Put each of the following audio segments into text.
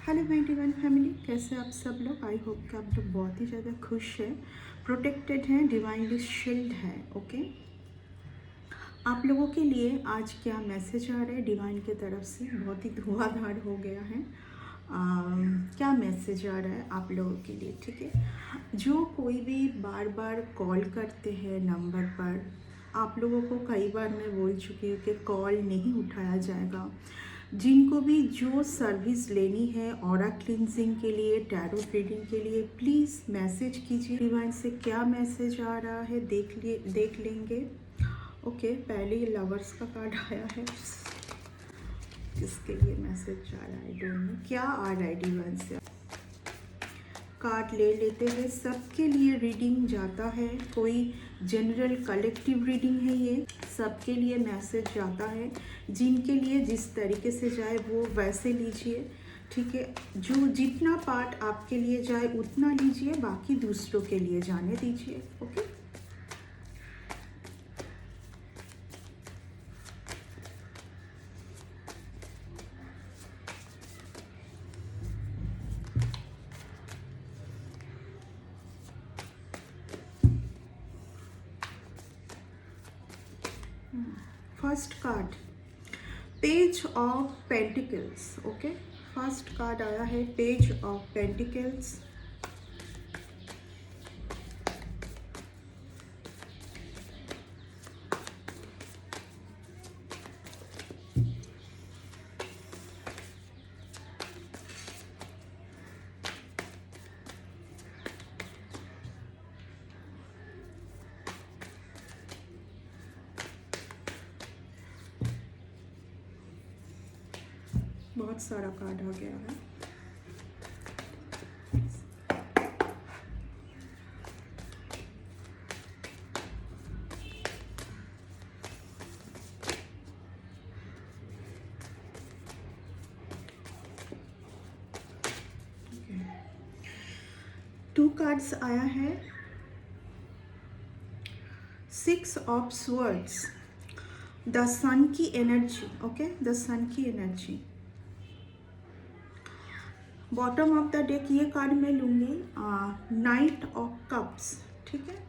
Hello my divine family, कैसे आप सब लोग। आई होप कि आप लोग बहुत ही ज़्यादा खुश हैं, प्रोटेक्टेड हैं, डिवाइनली शील्ड है। ओके, आप लोगों के लिए आज क्या मैसेज आ रहा है डिवाइन की तरफ से। बहुत ही धुआंधार हो गया है। क्या मैसेज आ रहा है आप लोगों के लिए, ठीक है। जो कोई भी बार बार कॉल करते हैं नंबर पर, आप लोगों को कई बार मैं बोल चुकी हूँ कि कॉल नहीं उठाया जाएगा। जिनको भी जो सर्विस लेनी है ऑरा क्लिनजिंग के लिए, टैरो रीडिंग के लिए, प्लीज़ मैसेज कीजिए डिवाइन से। क्या मैसेज आ रहा है देख लेंगे। ओके, पहले ही लवर्स का कार्ड आया है। किसके लिए मैसेज आ रहा है, डोंट नो क्या आ रहा है डिवाइन से। कार्ड ले लेते हैं, सबके लिए रीडिंग जाता है। कोई जनरल कलेक्टिव रीडिंग है, ये सबके लिए मैसेज जाता है। जिनके लिए जिस तरीके से जाए वो वैसे लीजिए, ठीक है। जो जितना पार्ट आपके लिए जाए उतना लीजिए, बाकी दूसरों के लिए जाने दीजिए। Okay, first card page of pentacles. Okay, first card आया है पेज ऑफ पेंटिकल्स। बहुत सारा कार्ड आ गया है। टू कार्ड्स आया है, 6 ऑफ स्वर्ड्स, द सन की एनर्जी। ओके, द सन की energy. Bottom of the deck ये कार्ड मैं लूँगी, नाइट ऑफ कप्स, ठीक है।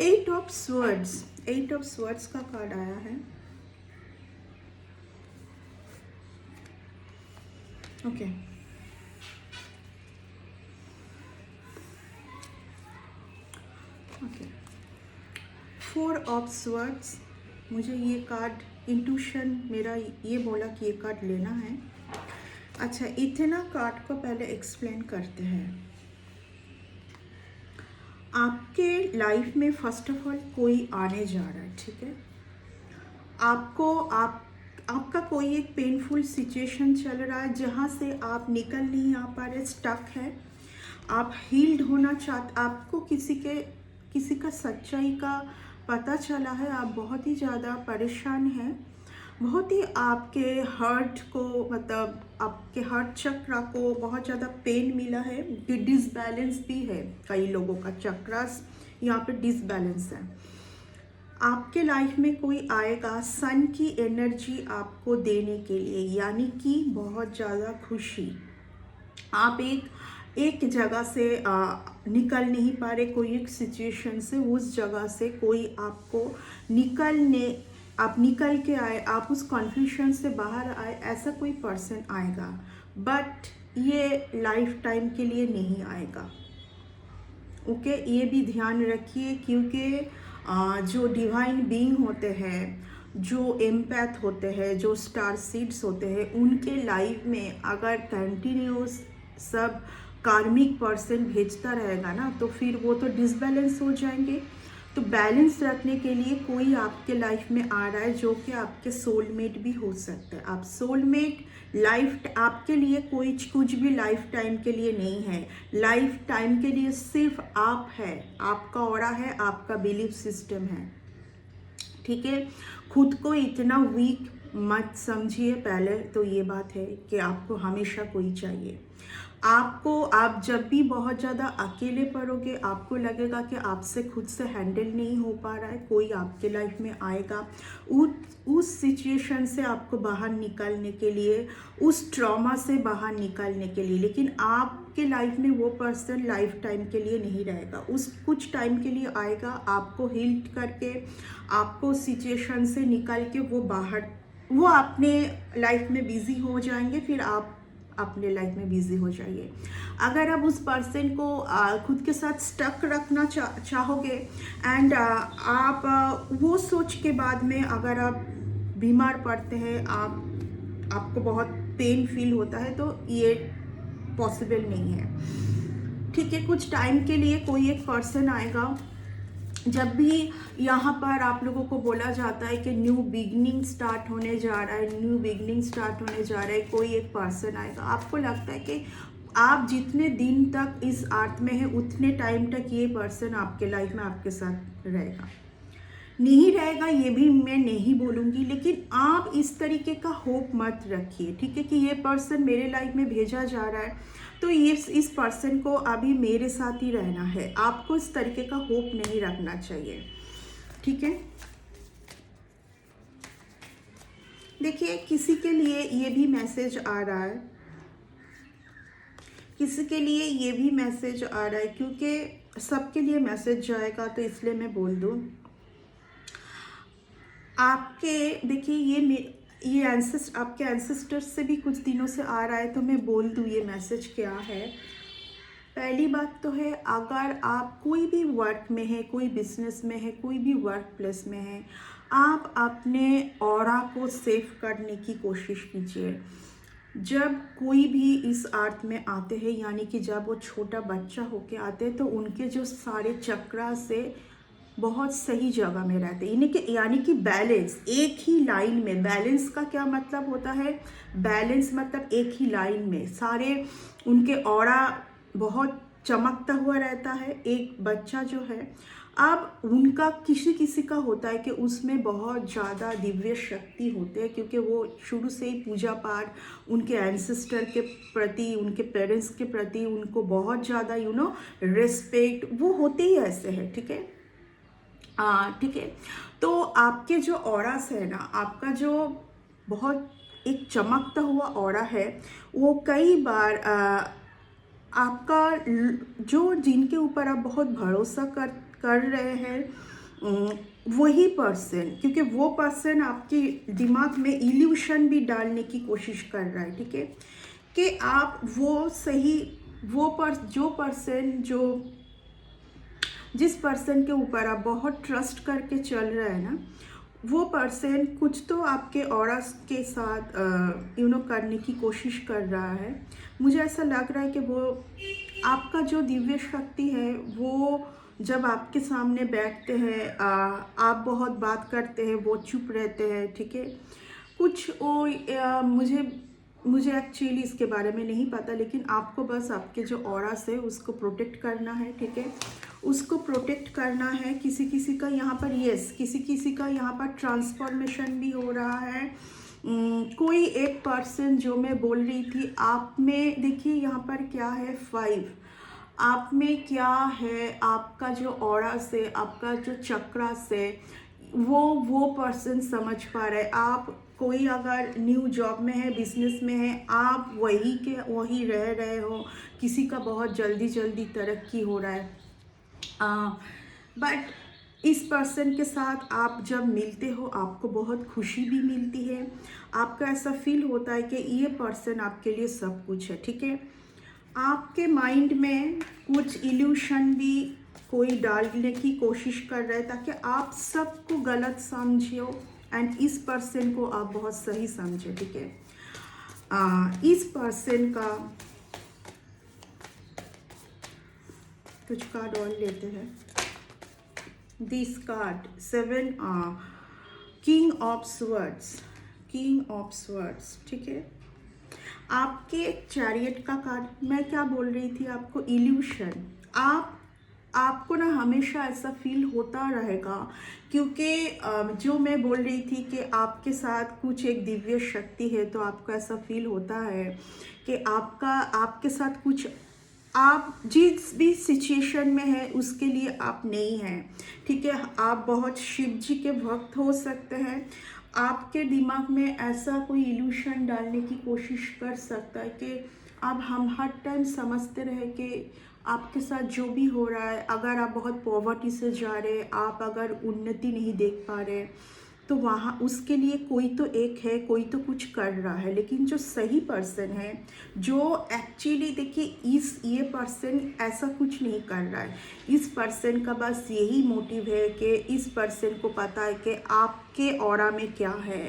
Eight of swords, eight of swords का कार्ड आया है। Okay, okay, 4 of swords. मुझे ये कार्ड इंट्यूशन मेरा ये बोला कि ये कार्ड लेना है। अच्छा, इतना कार्ड को पहले एक्सप्लेन करते हैं। आपके लाइफ में फर्स्ट ऑफ ऑल कोई आने जा रहा है, ठीक है। आपका कोई एक पेनफुल सिचुएशन चल रहा है जहाँ से आप निकल नहीं आ पा रहे, स्टक है। आप हील्ड होना चाहते, आपको किसी का सच्चाई का पता चला है, आप बहुत ही ज़्यादा परेशान हैं। बहुत ही आपके हार्ट को, मतलब आपके हार्ट चक्रा को बहुत ज़्यादा पेन मिला है। डिसबैलेंस भी है, कई लोगों का चक्रास यहाँ पे डिसबैलेंस है। आपके लाइफ में कोई आएगा सन की एनर्जी आपको देने के लिए, यानी कि बहुत ज़्यादा खुशी। आप एक जगह से निकल नहीं पा रहे, कोई एक सिचुएशन से, उस जगह से कोई आपको आप निकल के आए, आप उस कन्फ्यूजन से बाहर आए, ऐसा कोई पर्सन आएगा। बट ये लाइफ टाइम के लिए नहीं आएगा। ओके, ये भी ध्यान रखिए, क्योंकि जो डिवाइन बीइंग होते हैं, जो एम्पैथ होते हैं, जो स्टार सीड्स होते हैं, उनके लाइफ में अगर कंटिन्यूस सब कार्मिक पर्सन भेजता रहेगा ना, तो फिर वो तो डिसबैलेंस हो जाएंगे। तो बैलेंस रखने के लिए कोई आपके लाइफ में आ रहा है जो कि आपके सोलमेट भी हो सकता है। आप सोलमेट लाइफ आपके लिए कोई कुछ भी लाइफ टाइम के लिए नहीं है, लाइफ टाइम के लिए सिर्फ आप है, आपका ऑरा है, आपका बिलीफ सिस्टम है, ठीक है। खुद को इतना वीक मत समझिए। पहले तो ये बात है कि आपको हमेशा कोई चाहिए। आप जब भी बहुत ज़्यादा अकेले पड़ोगे, आपको लगेगा कि आपसे खुद से हैंडल नहीं हो पा रहा है, कोई आपके लाइफ में आएगा उस सिचुएशन से आपको बाहर निकालने के लिए, उस ट्रॉमा से बाहर निकालने के लिए। लेकिन आपके लाइफ में वो पर्सन लाइफ टाइम के लिए नहीं रहेगा, उस कुछ टाइम के लिए आएगा, आपको हील करके, आपको सिचुएशन से निकाल के वो अपने लाइफ में बिजी हो जाएंगे, फिर आप अपने लाइफ में बिजी हो जाइए। अगर आप उस पर्सन को खुद के साथ स्टक रखना चाहोगे एंड आप वो सोच के बाद में अगर आप बीमार पड़ते हैं, आपको बहुत पेन फील होता है, तो ये पॉसिबल नहीं है, ठीक है। कुछ टाइम के लिए कोई एक पर्सन आएगा। जब भी यहाँ पर आप लोगों को बोला जाता है कि न्यू बिगनिंग स्टार्ट होने जा रहा है, न्यू बिगनिंग स्टार्ट होने जा रहा है, कोई एक पर्सन आएगा। आपको लगता है कि आप जितने दिन तक इस अर्थ में है उतने टाइम तक ये पर्सन आपके लाइफ में आपके साथ रहेगा। नहीं रहेगा ये भी मैं नहीं बोलूँगी, लेकिन आप इस तरीके का होप मत रखिए, ठीक है, कि ये पर्सन मेरे लाइफ में भेजा जा रहा है तो ये इस पर्सन को अभी मेरे साथ ही रहना है। आपको इस तरीके का होप नहीं रखना चाहिए, ठीक है। देखिए, किसी के लिए ये भी मैसेज आ रहा है, किसी के लिए ये भी मैसेज आ रहा है, क्योंकि सबके लिए मैसेज जाएगा तो इसलिए मैं बोल दूँ। आपके देखिए ये आपके एंसेस्टर्स से भी कुछ दिनों से आ रहा है, तो मैं बोल दूँ ये मैसेज क्या है। पहली बात तो है, अगर आप कोई भी वर्क में है, कोई बिजनेस में है, कोई भी वर्क प्लेस में है, आप अपने ऑरा को सेव करने की कोशिश कीजिए। जब कोई भी इस अर्थ में आते हैं, यानी कि जब वो छोटा बच्चा होके आते हैं, तो उनके जो सारे चक्रा से बहुत सही जगह में रहते हैं, यानी कि बैलेंस, एक ही लाइन में। बैलेंस का क्या मतलब होता है? बैलेंस मतलब एक ही लाइन में सारे उनके ऑरा बहुत चमकता हुआ रहता है। एक बच्चा जो है, अब उनका किसी का होता है कि उसमें बहुत ज़्यादा दिव्य शक्ति होते हैं, क्योंकि वो शुरू से ही पूजा पाठ, उनके एंसेस्टर के प्रति, उनके पेरेंट्स के प्रति उनको बहुत ज़्यादा रिस्पेक्ट, वो होते ही ऐसे हैं, ठीक है। ठीक है। तो आपके जो ऑरास है ना, आपका जो बहुत एक चमकता हुआ ऑरा है, वो कई बार आपका जो जिनके ऊपर आप बहुत भरोसा कर रहे हैं, वही पर्सन, क्योंकि वो पर्सन आपके दिमाग में इल्यूशन भी डालने की कोशिश कर रहा है, ठीक है, कि आप जिस पर्सन के ऊपर आप बहुत ट्रस्ट करके चल रहे हैं ना, वो पर्सन कुछ तो आपके ऑरा के साथ करने की कोशिश कर रहा है। मुझे ऐसा लग रहा है कि वो आपका जो दिव्य शक्ति है, वो जब आपके सामने बैठते हैं, आप बहुत बात करते हैं, वो चुप रहते हैं, ठीक है। कुछ वो मुझे एक्चुअली इसके बारे में नहीं पता, लेकिन आपको बस आपके जो ऑरास है उसको प्रोटेक्ट करना है, ठीक है, उसको प्रोटेक्ट करना है। किसी का यहाँ पर किसी का यहाँ पर ट्रांसफॉर्मेशन भी हो रहा है। कोई एक पर्सन, जो मैं बोल रही थी, आप में देखिए यहाँ पर क्या है, 5, आप में क्या है, आपका जो ऑरा से, आपका जो चक्रा से वो पर्सन समझ पा रहा है। आप कोई अगर न्यू जॉब में है, बिजनेस में है, आप वही रह रहे हो, किसी का बहुत जल्दी तरक्की हो रहा है, बट इस पर्सन के साथ आप जब मिलते हो, आपको बहुत खुशी भी मिलती है। आपका ऐसा फील होता है कि ये पर्सन आपके लिए सब कुछ है, ठीक है। आपके माइंड में कुछ इल्यूशन भी कोई डालने की कोशिश कर रहा है, ताकि आप सबको गलत समझो एंड इस पर्सन को आप बहुत सही समझे, ठीक है। इस पर्सन का कुछ कार्ड और लेते हैं। This card 7 king of swords, king of swords, ठीक है। आपके चैरियट का कार्ड, मैं क्या बोल रही थी आपको, इल्यूशन। आपको ना हमेशा ऐसा फील होता रहेगा, क्योंकि जो मैं बोल रही थी कि आपके साथ कुछ एक दिव्य शक्ति है, तो आपको ऐसा फील होता है कि आपके साथ कुछ, आप जिस भी सिचुएशन में है उसके लिए आप नहीं हैं, ठीक है। आप बहुत शिव जी के भक्त हो सकते हैं। आपके दिमाग में ऐसा कोई इल्यूशन डालने की कोशिश कर सकता है कि अब हम हर टाइम समझते रहे कि आपके साथ जो भी हो रहा है, अगर आप बहुत पॉवर्टी से जा रहे, आप अगर उन्नति नहीं देख पा रहे, तो वहाँ उसके लिए कोई तो एक है, कोई तो कुछ कर रहा है। लेकिन जो सही पर्सन है, जो एक्चुअली देखिए ये पर्सन ऐसा कुछ नहीं कर रहा है। इस पर्सन का बस यही मोटिव है कि इस पर्सन को पता है कि आपके ऑरा में क्या है,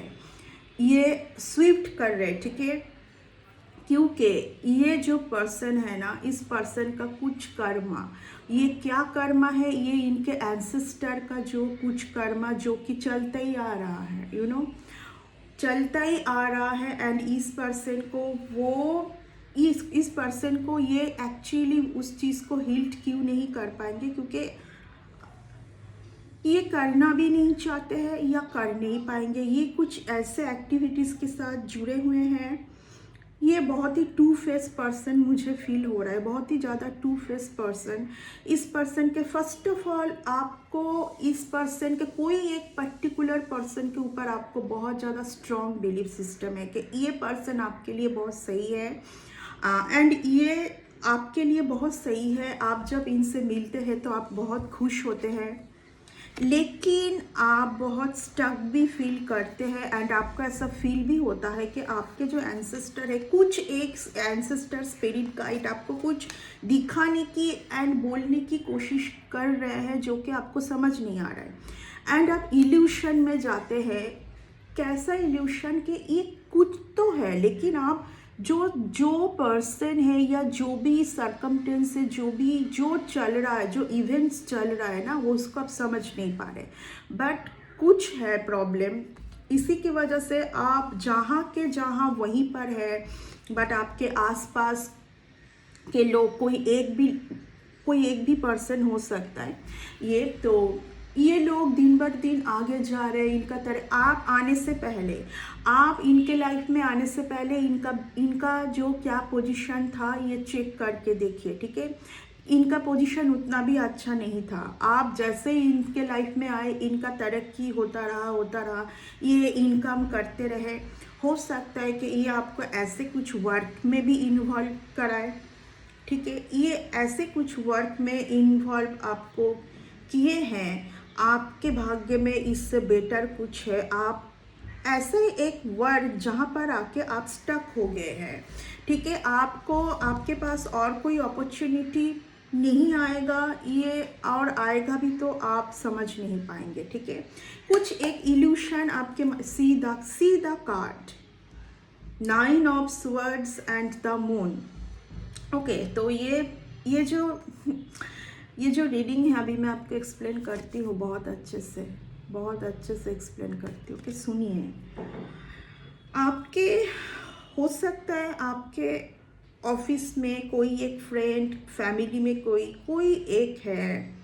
ये स्विफ्ट कर रहे, ठीक है। क्योंकि ये जो पर्सन है ना, इस पर्सन का कुछ कर्मा, ये क्या कर्मा है, ये इनके एंसेस्टर का जो कुछ कर्मा जो कि चलता ही आ रहा है, चलता ही आ रहा है। एंड इस पर्सन को वो इस पर्सन को ये एक्चुअली उस चीज़ को हील क्यों नहीं कर पाएंगे, क्योंकि ये करना भी नहीं चाहते हैं या कर नहीं पाएंगे। ये कुछ ऐसे एक्टिविटीज़ के साथ जुड़े हुए हैं। ये बहुत ही टू फेस पर्सन मुझे फील हो रहा है, बहुत ही ज़्यादा टू फेस पर्सन। इस पर्सन के फर्स्ट ऑफ ऑल आपको इस पर्सन के कोई एक पर्टिकुलर पर्सन के ऊपर आपको बहुत ज़्यादा स्ट्रॉन्ग बिलीफ सिस्टम है कि ये पर्सन आपके लिए बहुत सही है, एंड ये आपके लिए बहुत सही है। आप जब इनसे मिलते हैं तो आप बहुत खुश होते हैं, लेकिन आप बहुत स्टक भी फील करते हैं। एंड आपको ऐसा फील भी होता है कि आपके जो एंसेस्टर है, कुछ एक एंसेस्टर स्पिरिट गाइड आपको कुछ दिखाने की एंड बोलने की कोशिश कर रहे हैं, जो कि आपको समझ नहीं आ रहा है। एंड आप इल्यूशन में जाते हैं। कैसा इल्यूशन कि ये कुछ तो है, लेकिन आप जो पर्सन है या जो भी सरकमटेंस है, जो चल रहा है, जो इवेंट्स चल रहा है ना, वो उसको आप समझ नहीं पा रहे। बट कुछ है प्रॉब्लम, इसी की वजह से आप जहाँ के जहाँ वहीं पर है, बट आपके आसपास के लोग कोई एक भी पर्सन हो सकता है। ये लोग दिन बर दिन आगे जा रहे हैं। इनका तरह आप आने से पहले, आप इनके लाइफ में आने से पहले इनका जो क्या पोजीशन था, ये चेक करके देखिए, ठीक है। इनका पोजीशन उतना भी अच्छा नहीं था। आप जैसे ही इनके लाइफ में आए, इनका तरक्की होता रहा, ये इनकम करते रहे। हो सकता है कि ये आपको ऐसे कुछ वर्क में भी इन्वॉल्व कराए, ठीक है। ये ऐसे कुछ वर्क में इन्वॉल्व आपको किए हैं। आपके भाग्य में इससे बेटर कुछ है। आप ऐसे एक वर्क जहाँ पर आके आप स्टक हो गए हैं, ठीक है। आपके पास और कोई अपॉर्चुनिटी नहीं आएगा, ये और आएगा भी तो आप समझ नहीं पाएंगे, ठीक है। कुछ एक इल्यूशन आपके सीधा card 9 of swords and the moon. Okay, तो ये जो रीडिंग है, अभी मैं आपको एक्सप्लेन करती हूँ बहुत अच्छे से एक्सप्लेन करती हूँ कि सुनिए। आपके हो सकता है आपके ऑफिस में कोई एक फ्रेंड, फैमिली में कोई एक है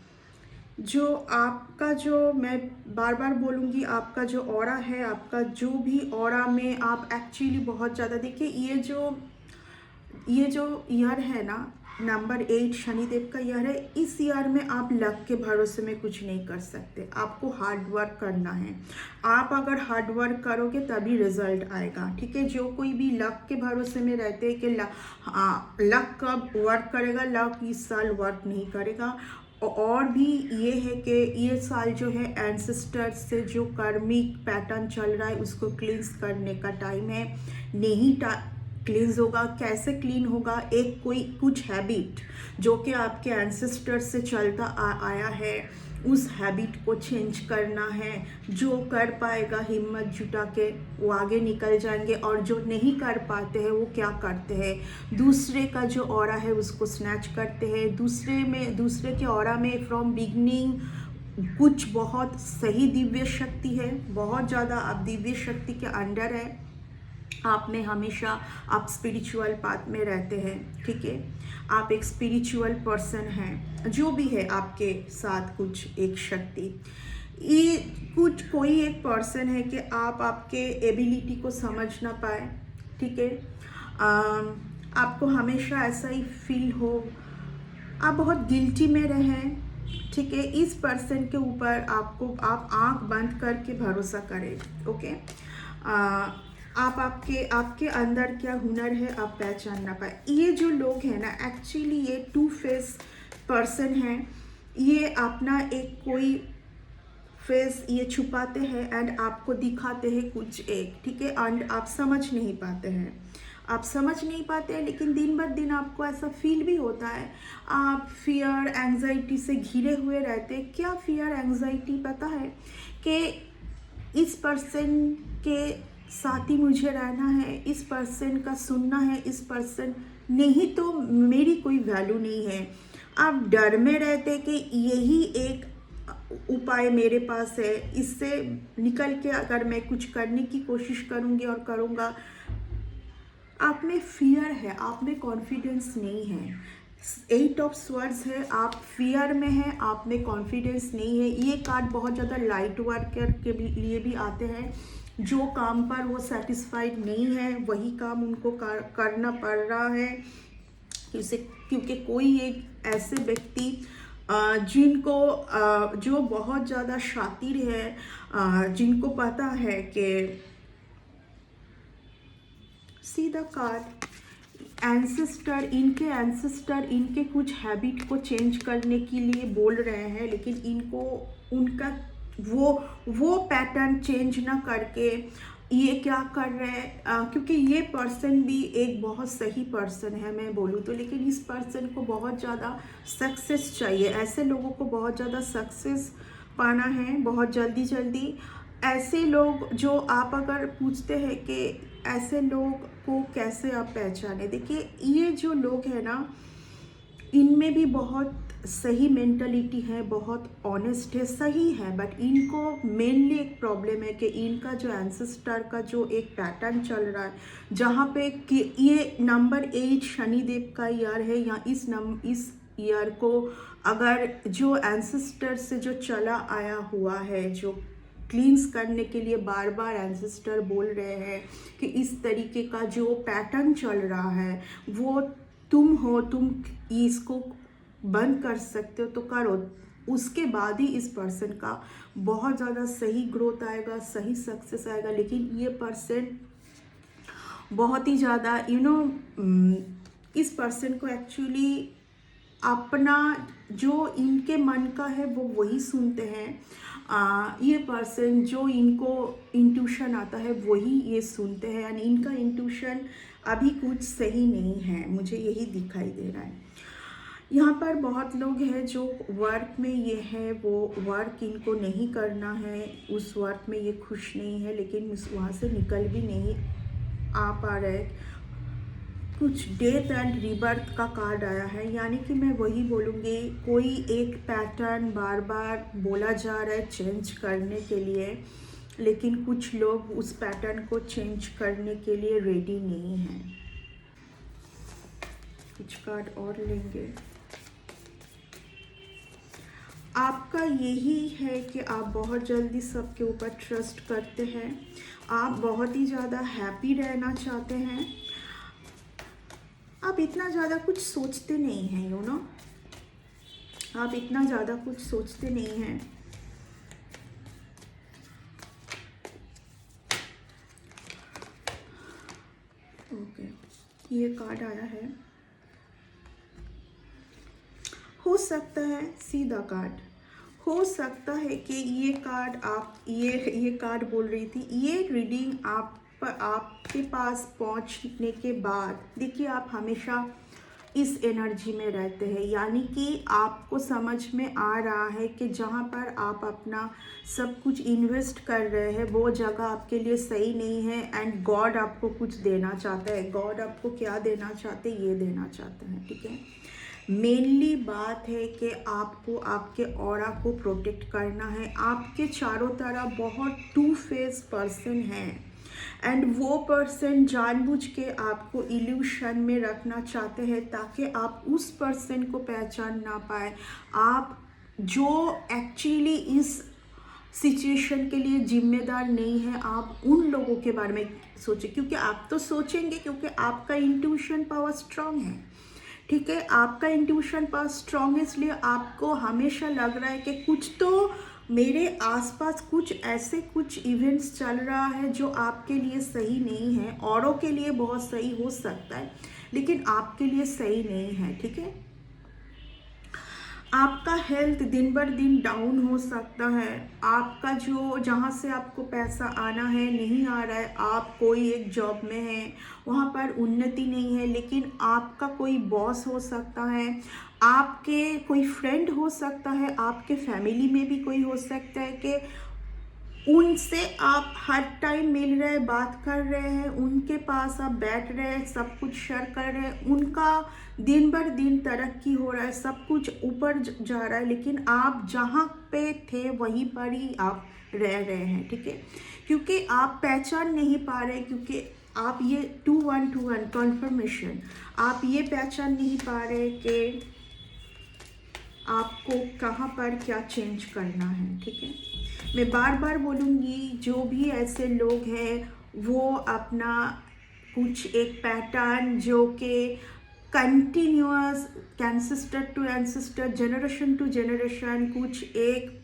जो आपका, जो मैं बार बार बोलूँगी, आपका जो ऑरा है, आपका जो भी ऑरा में आप एक्चुअली बहुत ज़्यादा, देखिए ये जो ईयर है ना, नंबर 8 शनिदेव का ईयर है। इस ईयर में आप लक के भरोसे में कुछ नहीं कर सकते, आपको हार्ड वर्क करना है। आप अगर हार्ड वर्क करोगे तभी रिजल्ट आएगा, ठीक है। जो कोई भी लक के भरोसे में रहते हैं कि लक कब वर्क करेगा, लक इस साल वर्क नहीं करेगा। और भी ये है कि ये साल जो है एंसेस्टर्स से जो कर्मिक पैटर्न चल रहा है उसको क्लींस करने का टाइम है। नहीं क्लींस होगा, कैसे क्लीन होगा, एक कोई कुछ हैबिट जो कि आपके एंसेस्टर से चलता आया है, उस हैबिट को चेंज करना है। जो कर पाएगा हिम्मत जुटा के वो आगे निकल जाएंगे, और जो नहीं कर पाते हैं वो क्या करते हैं, दूसरे का जो ऑरा है उसको स्नैच करते हैं। दूसरे के ऑरा में फ्रॉम बिगनिंग कुछ बहुत सही दिव्य शक्ति है, बहुत ज़्यादा आप दिव्य शक्ति के अंडर है, आप में हमेशा आप स्पिरिचुअल पाथ में रहते हैं, ठीक है। आप एक स्पिरिचुअल पर्सन हैं, जो भी है आपके साथ कुछ एक शक्ति, ये कुछ कोई एक पर्सन है कि आप आपके एबिलिटी को समझ ना पाए, ठीक है। आपको हमेशा ऐसा ही फील हो, आप बहुत गिल्टी में रहें, ठीक है। इस पर्सन के ऊपर आप आंख बंद करके भरोसा करें, ओके। आप आपके अंदर क्या हुनर है आप पहचान ना पाए। ये जो लोग हैं ना, एक्चुअली ये टू फेस पर्सन हैं। ये अपना एक कोई फेस ये छुपाते हैं एंड आपको दिखाते हैं कुछ एक, ठीक है। एंड आप समझ नहीं पाते हैं, लेकिन दिन ब दिन आपको ऐसा फील भी होता है, आप फियर एंजाइटी से घिरे हुए रहते हैं। क्या फियर एंजाइटी पता है कि इस पर्सन के साथ ही मुझे रहना है, इस पर्सन का सुनना है, इस पर्सन नहीं तो मेरी कोई वैल्यू नहीं है। आप डर में रहते कि यही एक उपाय मेरे पास है, इससे निकल के अगर मैं कुछ करने की कोशिश करूँगी और करूँगा। आप में फियर है, आप में कॉन्फिडेंस नहीं है। 8 ऑफ स्वर्ड्स है, आप फियर में हैं, आप में कॉन्फिडेंस नहीं है। ये कार्ड बहुत ज़्यादा लाइट वर्कर के लिए भी आते हैं, जो काम पर वो सेटिस्फाइड नहीं है वही काम उनको करना पड़ रहा है, क्योंकि कोई एक ऐसे व्यक्ति जिनको जो बहुत ज़्यादा शातिर है, जिनको पता है कि सीधा कार्ड एंसेस्टर इनके कुछ हैबिट को चेंज करने के लिए बोल रहे हैं, लेकिन इनको उनका वो पैटर्न चेंज ना करके ये क्या कर रहे हैं, क्योंकि ये पर्सन भी एक बहुत सही पर्सन है मैं बोलूँ तो, लेकिन इस पर्सन को बहुत ज़्यादा सक्सेस चाहिए। ऐसे लोगों को बहुत ज़्यादा सक्सेस पाना है बहुत जल्दी। ऐसे लोग जो आप अगर पूछते हैं कि ऐसे लोग को कैसे आप पहचाने, देखिए ये जो लोग हैं ना, इनमें भी बहुत सही मेंटलिटी है, बहुत ऑनेस्ट है, सही है, बट इनको मेनली एक प्रॉब्लम है कि इनका जो एंसेस्टर का जो एक पैटर्न चल रहा है, जहाँ पे कि ये नंबर 8 शनिदेव का ईयर है, या इस ईयर को अगर जो एंसेस्टर से जो चला आया हुआ है, जो क्लींस करने के लिए बार बार एंसेस्टर बोल रहे हैं कि इस तरीके का जो पैटर्न चल रहा है वो तुम हो, तुम इसको बंद कर सकते हो तो करो। उसके बाद ही इस पर्सन का बहुत ज़्यादा सही ग्रोथ आएगा, सही सक्सेस आएगा। लेकिन ये पर्सन बहुत ही ज़्यादा इस पर्सन को एक्चुअली अपना जो इनके मन का है वो वही सुनते हैं। ये पर्सन जो इनको इंट्यूशन आता है वही ये सुनते हैं, यानी इनका इंट्यूशन अभी कुछ सही नहीं है, मुझे यही दिखाई दे रहा है। यहाँ पर बहुत लोग हैं जो वर्क में ये है, वो वर्क इनको नहीं करना है, उस वर्क में ये खुश नहीं है, लेकिन वहाँ से निकल भी नहीं आ पा रहे। कुछ डेथ एंड रीबर्थ का कार्ड आया है, यानी कि मैं वही बोलूँगी, कोई एक पैटर्न बार बार बोला जा रहा है चेंज करने के लिए, लेकिन कुछ लोग उस पैटर्न को चेंज करने के लिए रेडी नहीं हैं। कुछ कार्ड और लेंगे। आपका यही है कि आप बहुत जल्दी सबके ऊपर ट्रस्ट करते हैं, आप बहुत ही ज़्यादा हैप्पी रहना चाहते हैं, आप इतना ज़्यादा कुछ सोचते नहीं हैं, आप इतना ज़्यादा कुछ सोचते नहीं हैं। ओके, ये कार्ड आया है, हो सकता है सीधा कार्ड, हो सकता है कि ये कार्ड ये कार्ड बोल रही थी, ये रीडिंग आपके पास पहुंचने के बाद देखिए आप हमेशा इस एनर्जी में रहते हैं, यानी कि आपको समझ में आ रहा है कि जहाँ पर आप अपना सब कुछ इन्वेस्ट कर रहे हैं वो जगह आपके लिए सही नहीं है, एंड गॉड आपको कुछ देना चाहता है। गॉड आपको क्या देना चाहते हैं, ये देना चाहते हैं, ठीक है। मेनली बात है कि आपको आपके ऑरा को प्रोटेक्ट करना है। आपके चारों तरफ बहुत टू फेस पर्सन है एंड वो पर्सन जानबूझ के आपको इल्यूशन में रखना चाहते हैं ताकि आप उस पर्सन को पहचान ना पाए, आप जो एक्चुअली इस सिचुएशन के लिए जिम्मेदार नहीं है। आप उन लोगों के बारे में सोचें, क्योंकि आप तो सोचेंगे क्योंकि आपका इंट्यूशन पावर स्ट्रांग है, ठीक है। आपका इंट्यूशन पावर स्ट्रांग है, इसलिए आपको हमेशा लग रहा है कि कुछ तो मेरे आसपास कुछ ऐसे कुछ इवेंट्स चल रहा है जो आपके लिए सही नहीं है। औरों के लिए बहुत सही हो सकता है लेकिन आपके लिए सही नहीं है, ठीक है। आपका हेल्थ दिन बर दिन डाउन हो सकता है। आपका जो जहाँ से आपको पैसा आना है नहीं आ रहा है। आप कोई एक जॉब में हैं, वहाँ पर उन्नति नहीं है, लेकिन आपका कोई बॉस हो सकता है, आपके कोई फ्रेंड हो सकता है, आपके फैमिली में भी कोई हो सकता है कि उनसे आप हर टाइम मिल रहे हैं, बात कर रहे हैं, उनके पास आप बैठ रहे हैं, सब कुछ शेयर कर रहे हैं, उनका दिन भर दिन तरक्की हो रहा है, सब कुछ ऊपर जा रहा है, लेकिन आप जहाँ पे थे वहीं पर ही आप रह रहे हैं, ठीक है। क्योंकि आप पहचान नहीं पा रहे, क्योंकि आप ये 2-1-2-1 कन्फर्मेशन, आप ये पहचान नहीं पा रहे कि आपको कहाँ पर क्या चेंज करना है, ठीक है। मैं बार बार बोलूँगी, जो भी ऐसे लोग हैं वो अपना कुछ एक पैटर्न जो कि continuous ancestor to ancestor, generation to generation कुछ एक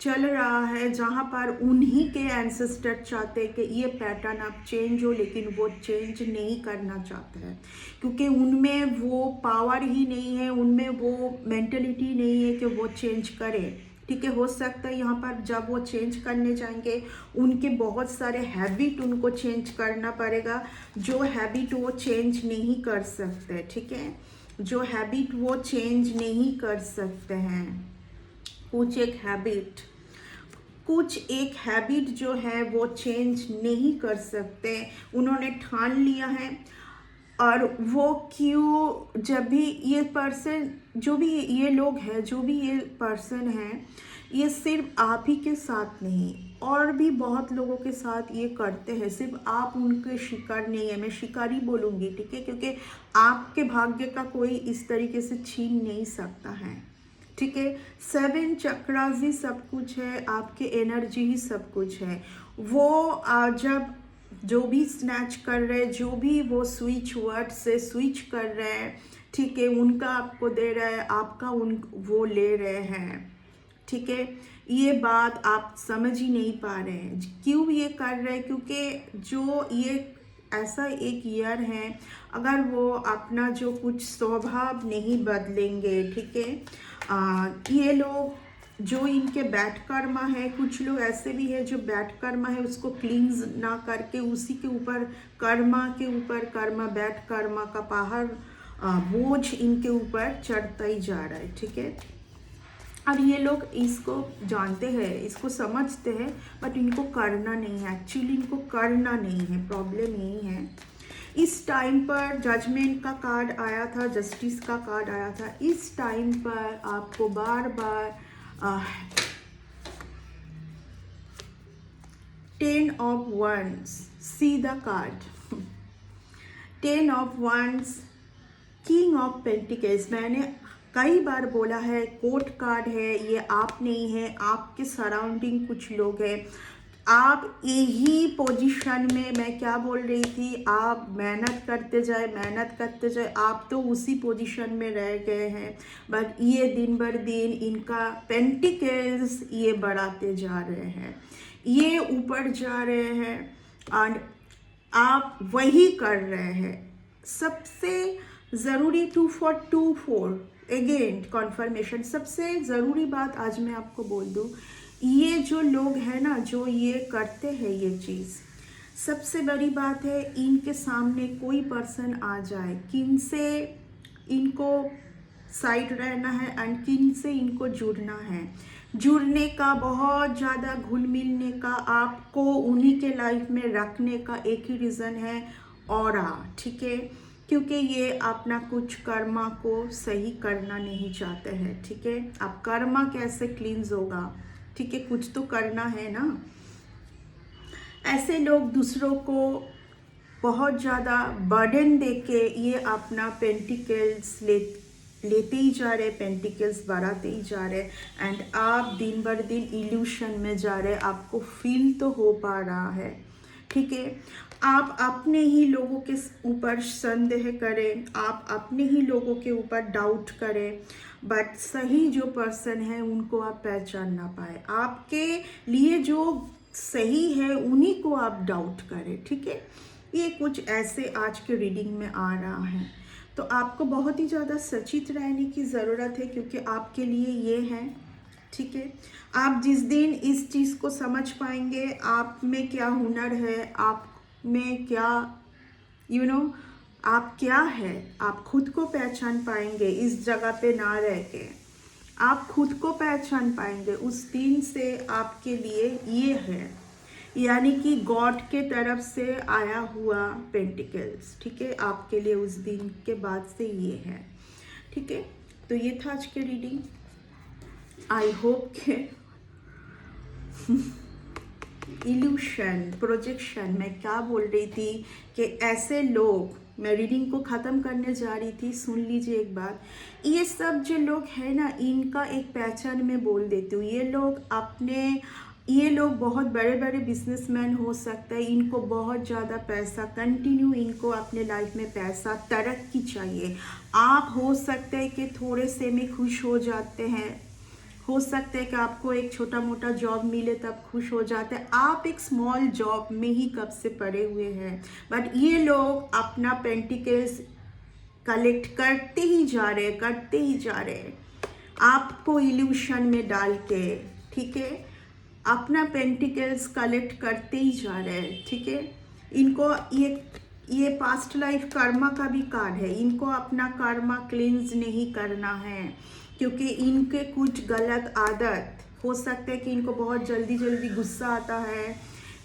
चल रहा है, जहाँ पर उन्हीं के एंसेस्टर चाहते हैं कि ये पैटर्न अब चेंज हो, लेकिन वो चेंज नहीं करना चाहते हैं क्योंकि उनमें वो पावर ही नहीं है, उनमें वो मेंटलिटी नहीं है कि वो चेंज करें, ठीक है। हो सकता है यहाँ पर जब वो चेंज करने जाएंगे उनके बहुत सारे हैबिट उनको चेंज करना पड़ेगा, जो हैबिट वो चेंज नहीं कर सकते, ठीक है। जो हैबिट वो चेंज नहीं कर सकते हैं, कुछ एक हैबिट जो है वो चेंज नहीं कर सकते, उन्होंने ठान लिया है। और वो क्यों, जब भी ये पर्सन, जो भी ये लोग हैं, जो भी ये पर्सन हैं, ये सिर्फ आप ही के साथ नहीं, और भी बहुत लोगों के साथ ये करते हैं, सिर्फ आप उनके शिकार नहीं है। मैं शिकारी बोलूँगी, ठीक है, क्योंकि आपके भाग्य का कोई इस तरीके से छीन नहीं सकता है, ठीक है। 7 चक्रास ही सब कुछ है, आपके एनर्जी ही सब कुछ है। वो जब जो भी स्नैच कर रहे हैं, जो भी वो स्विच वर्ड से स्विच कर रहे हैं, ठीक है, उनका आपको दे रहा है, आपका वो ले रहे हैं, ठीक है। ये बात आप समझ ही नहीं पा रहे हैं क्यों ये कर रहे हैं, क्योंकि जो ये ऐसा एक ईयर है, अगर वो अपना जो कुछ स्वभाव नहीं बदलेंगे, ठीक है, ये लोग जो इनके बैड कर्मा है, कुछ लोग ऐसे भी है जो बैड कर्मा है उसको क्लींस ना करके उसी के ऊपर कर्मा के ऊपर कर्मा, बैड कर्मा का पहाड़ बोझ इनके ऊपर चढ़ता ही जा रहा है, ठीक है। और ये लोग इसको जानते हैं, इसको समझते हैं, बट इनको करना नहीं है, एक्चुअली इनको करना नहीं है, प्रॉब्लम यही है। इस टाइम पर जजमेंट का कार्ड आया था, जस्टिस का कार्ड आया था, इस टाइम पर आपको बार बार 10 of Wands, see the card, 10 of Wands, King of Pentacles। मैंने कई बार बोला है, कोर्ट कार्ड है, ये आप नहीं है, आपके सराउंडिंग कुछ लोग हैं। आप यही पोजीशन में, मैं क्या बोल रही थी, आप मेहनत करते जाए, आप तो उसी पोजीशन में रह गए हैं, बट ये दिन भर दिन इनका पेंटिकल्स ये बढ़ाते जा रहे हैं, ये ऊपर जा रहे हैं, और आप वही कर रहे हैं। सबसे ज़रूरी 2-4 अगेन कॉन्फर्मेशन, सबसे ज़रूरी बात आज मैं आपको बोल दूँ, ये जो लोग हैं ना, जो ये करते हैं ये चीज़, सबसे बड़ी बात है, इनके सामने कोई पर्सन आ जाए, किन से इनको साइड रहना है एंड किन से इनको जुड़ना है। जुड़ने का, बहुत ज़्यादा घुल मिलने का, आपको उन्हीं के लाइफ में रखने का एक ही रीज़न है, ऑरा, ठीक है। क्योंकि ये अपना कुछ कर्मा को सही करना नहीं चाहते हैं, ठीक है। अब कर्मा कैसे क्लींस होगा, ठीक है, कुछ तो करना है ना। ऐसे लोग दूसरों को बहुत ज़्यादा बर्डन देके ये अपना पेंटिकल्स लेते ही जा रहे, पेंटिकल्स बढ़ाते ही जा रहे, एंड आप दिन भर दिन इल्यूशन में जा रहे। आपको फील तो हो पा रहा है, ठीक है। आप अपने ही लोगों के ऊपर संदेह करें, आप अपने ही लोगों के ऊपर डाउट करें, बट सही जो पर्सन है उनको आप पहचान ना पाए। आपके लिए जो सही है उन्हीं को आप डाउट करें, ठीक है। ये कुछ ऐसे आज के रीडिंग में आ रहा है। तो आपको बहुत ही ज़्यादा सचेत रहने की ज़रूरत है, क्योंकि आपके लिए ये है, ठीक है। आप जिस दिन इस चीज़ को समझ पाएंगे, आप में क्या हुनर है, आप में क्या आप क्या है, आप खुद को पहचान पाएंगे। इस जगह पे ना रह के आप खुद को पहचान पाएंगे। उस दिन से आपके लिए ये है, यानी कि गॉड के तरफ से आया हुआ पेंटिकल्स, ठीक है, आपके लिए उस दिन के बाद से ये है, ठीक है। तो ये था आज के रीडिंग। आई होप के इल्यूशन, प्रोजेक्शन, मैं क्या बोल रही थी कि ऐसे लोग, मैं रीडिंग को ख़त्म करने जा रही थी, सुन लीजिए एक बात। ये सब जो लोग हैं ना, इनका एक पहचान मैं बोल देती हूँ। ये लोग बहुत बड़े बड़े बिजनेसमैन हो सकते हैं, इनको बहुत ज़्यादा पैसा, कंटिन्यू इनको अपने लाइफ में पैसा, तरक्की चाहिए। आप हो सकते हैं कि थोड़े से में खुश हो जाते हैं, हो सकता है कि आपको एक छोटा मोटा जॉब मिले तब खुश हो जाते हैं। आप एक स्मॉल जॉब में ही कब से पड़े हुए हैं, बट ये लोग अपना पेंटिकल्स कलेक्ट करते ही जा रहे, आपको इल्यूशन में डाल के, ठीक है, अपना पेंटिकल्स कलेक्ट करते ही जा रहे हैं, ठीक है। इनको ये पास्ट लाइफ कर्मा का भी कार्ड है। इनको अपना कर्मा क्लींस नहीं करना है, क्योंकि इनके कुछ गलत आदत हो सकते हैं कि इनको बहुत जल्दी गुस्सा आता है,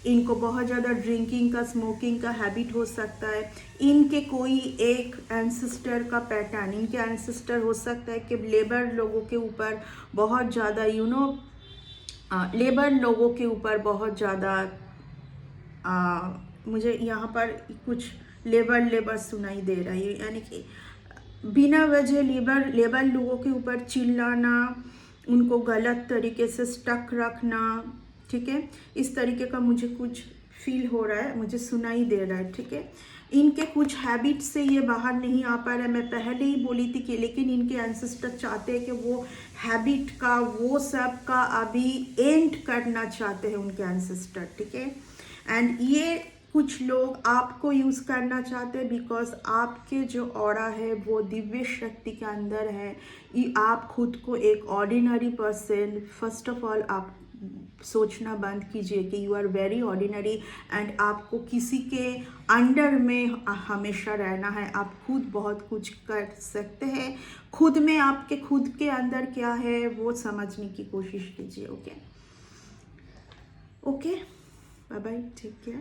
इनको बहुत ज़्यादा ड्रिंकिंग का, स्मोकिंग का हैबिट हो सकता है। इनके कोई एक एंसेस्टर का पैटर्न, इनके एंसेस्टर हो सकता है कि लेबर लोगों के ऊपर बहुत ज़्यादा लेबर लोगों के ऊपर बहुत ज़्यादा मुझे यहाँ पर कुछ लेबर सुनाई दे रहा है, यानी कि बिना वजह लेबर लोगों के ऊपर चिल्लाना, उनको गलत तरीके से स्टक रखना, ठीक है, इस तरीके का मुझे कुछ फील हो रहा है, मुझे सुनाई दे रहा है, ठीक है। इनके कुछ हैबिट से ये बाहर नहीं आ पा रहा है। मैं पहले ही बोली थी कि लेकिन इनके एंसेस्टर चाहते हैं कि वो हैबिट का, वो सब का अभी एंड करना चाहते हैं उनके एंसेस्टर, ठीक है। एंड ये कुछ लोग आपको यूज़ करना चाहते हैं, बिकॉज आपके जो ऑरा है वो दिव्य शक्ति के अंदर है। आप खुद को एक ordinary person, first of all आप सोचना बंद कीजिए कि you are very ordinary, and आपको किसी के अंडर में हमेशा रहना है। आप खुद बहुत कुछ कर सकते हैं। खुद में, आपके खुद के अंदर क्या है वो समझने की कोशिश कीजिए। Okay, bye bye, take care.